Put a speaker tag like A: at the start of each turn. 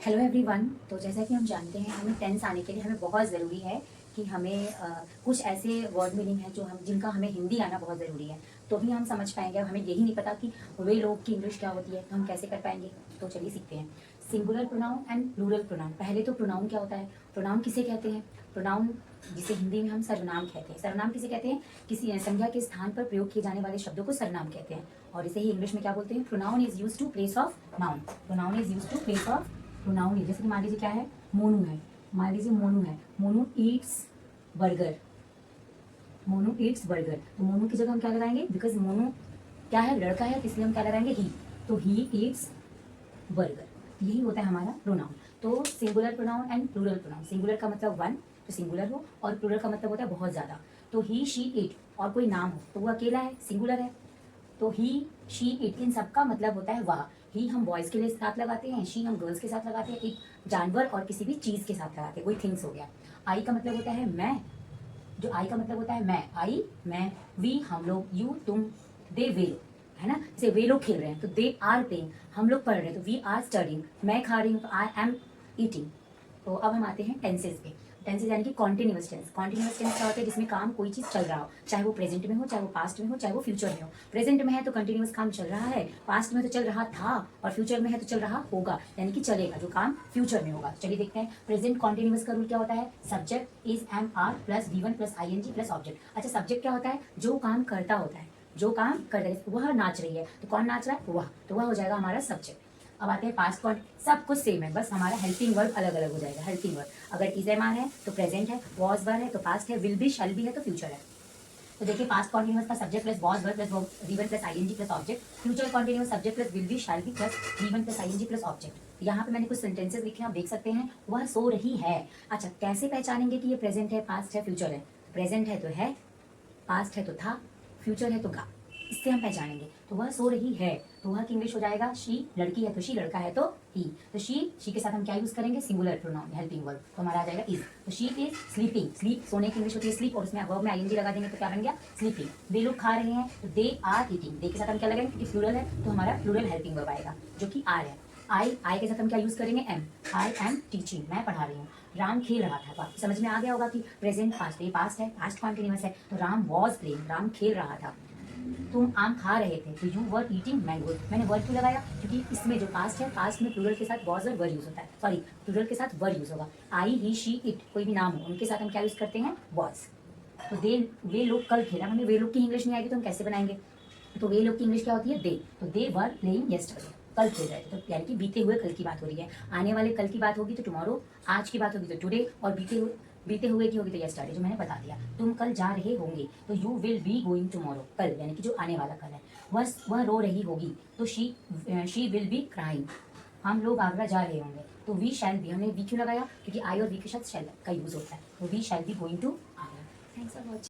A: Hello everyone. तो जैसा कि हम जानते हैं, हमें टेंस आने के लिए हमें बहुत ज़रूरी है कि हमें कुछ ऐसे वर्ड मीनिंग है जो हम जिनका हमें हिंदी आना बहुत ज़रूरी है, तो भी हम समझ पाएंगे। अब हमें यही नहीं पता कि वे लोग की इंग्लिश क्या होती है, तो हम कैसे कर पाएंगे। तो चलिए सीखते हैं। Singular pronoun and plural pronoun. पहले तो प्रोनाउन क्या होता है, प्रोनाउन किसे कहते हैं। प्रोनाउन जिसे हिंदी में हम सर्वनाम कहते हैं। सर्वनाम किसे कहते हैं, किसी संज्ञा के स्थान पर प्रयोग किए जाने वाले शब्दों को सर्वनाम कहते हैं। और इसे ही इंग्लिश में क्या बोलते हैं, pronoun is use to place of noun. Pronoun is use to place of pronoun. जैसे कि मान लीजिए क्या है, मोनू है। मान लीजिए मोनू है, Monu Yeats burger. Monu Yeats burger, तो मोनू की जगह हम क्या लगाएंगे, बिकॉज मोनू क्या है, लड़का है, तो इसलिए हम क्या लगाएंगे, ही। तो ही ईट्स बर्गर। यही होता है हमारा प्रोनाउन। तो singular pronoun and plural pronoun. Singular का मतलब वन, तो सिंगुलर हो, और प्लूरल का मतलब होता है बहुत ज्यादा। तो ही शी इट और कोई नाम हो तो वो अकेला है, सिंगुलर है। तो ही शी इट इन सबका मतलब होता है वह। ही हम बॉयज के लिए साथ लगाते हैं, शी हम गर्ल्स के साथ लगाते हैं, एक जानवर और किसी भी चीज के साथ लगाते हैं, कोई थिंग्स हो गया। आई का मतलब होता है मैं, जो आई का मतलब होता है मैं, आई मैं, वी हम लोग, यू तुम, दे वे लोग, है ना। जैसे वे लोग खेल रहे हैं तो दे आर प्लेइंग, हम लोग पढ़ रहे हैं तो वी आर स्टडिंग, मैं खा रही हूँ तो आई एम ईटिंग। तो अब हम आते हैं टेंसेज पे। टेंसेज यानी कि कॉन्टिन्यूअस टेंस। कॉन्टिन्यूअस टेंस क्या होता है, जिसमें काम कोई चीज चल रहा हो, चाहे वो प्रेजेंट में हो, चाहे वो पास्ट में हो, चाहे वो फ्यूचर में हो। प्रेजेंट में है तो कंटिन्यूअस काम चल रहा है, पास्ट में तो चल रहा था, और फ्यूचर में है तो चल रहा होगा, यानी कि चलेगा, जो काम फ्यूचर में होगा। चलिए देखते हैं। प्रेजेंट कॉन्टिन्यूअस का रूल क्या होता है, subject is am are plus V one plus I N G plus object. अच्छा, सब्जेक्ट क्या होता है, जो काम करता होता है, जो काम कर रहे हैं, वह नाच रही है तो कौन नाच रहा है, वह, तो वह हो जाएगा हमारा सब्जेक्ट। अब आते हैं पास्ट कॉन्ट। सब कुछ सेम है, बस हमारा हेल्पिंग वर्ब अलग अलग हो जाएगा। हेल्पिंग वर्ब अगर इज एम आर है तो प्रेजेंट है, वॉज वर है तो पास्ट है, विल बी शैल बी है तो फ्यूचर है। तो देखिए, पास्ट कॉन्टिन्यूअस का subject plus was were plus V one plus I N G plus object. Future continuous subject plus will be shall be plus V one plus I N G plus object. यहाँ पे मैंने कुछ sentences लिखे हैं, आप देख सकते हैं। वह सो रही है। अच्छा, कैसे पहचानेंगे कि ये प्रेजेंट है, पास्ट है, फ्यूचर है। प्रेजेंट है तो है, पास्ट है तो था, फ्यूचर है तो गा, इससे हम पहचानेंगे। तो वह सो रही है, तो वह की इंग्लिश हो जाएगा शी। लड़की है तो शी, लड़का है तो ही। तो शी के साथ हम क्या यूज करेंगे, सिंगुलर प्रोनाउन हेल्पिंग वर्ब, तो हमारा आ जाएगा इज। तो शी इज स्लीपिंग। स्लीप सोने की इंग्लिश होती है स्लीप, और उसमें वर्ब में आईएनजी लगा देंगे तो क्या बन गया, स्लीपिंग। वे लोग खा रहे हैं तो दे आर ईटिंग। दे के साथ हम क्या लगाएंगे, क्योंकि प्लूरल है तो हमारा प्लूरल हेल्पिंग वर्ब आएगा, जो कि आर है। आई के साथ हम क्या यूज करेंगे, एम। आई एम टीचिंग, मैं पढ़ा रही हूँ। राम खेल रहा था। तो आपको समझ में आ गया होगा कि प्रेजेंट पास्ट, ये पास्ट है, पास्ट कॉन्टिन्यूअस है, तो राम वॉज प्लेइंग, राम खेल रहा था। तुम आम खा रहे थे तो यू वर ईटिंग मैंगो। मैंने वर क्यों लगाया, क्योंकि इसमें जो पास्ट है, पास्ट में प्लूरल के साथ वॉज और वर यूज होता है, सॉरी प्लूरल के साथ वर यूज होगा। आई ही शी इट, कोई भी नाम हो, उनके साथ हम क्या यूज करते हैं, वॉज। तो दे, वे लोग कल खेला। हमें वे लोग की इंग्लिश नहीं आएगी तो हम कैसे बनाएंगे। तो वे लोग की इंग्लिश क्या होती है, दे। तो दे वर प्लेइंग यस्टरडे, कल खेल रहे थे, तो यानी कि बीते हुए कल की बात हो रही है। आने वाले कल की बात होगी तो टुमारो, आज की बात होगी तो टुडे, और बीते हुए की होगी तो यस्टरडे, जो मैंने बता दिया। तुम कल जा रहे होंगे तो you will be going tomorrow, कल यानी कि जो आने वाला कल है। वह रो रही होगी तो शी विल बी क्राइंग। हम लोग आगरा जा रहे होंगे तो वी शैल बी, हमने वी क्यों लगाया, क्योंकि आई और वी के साथ शैल का यूज होता है, तो we shall be going to Agra. Thanks for watching.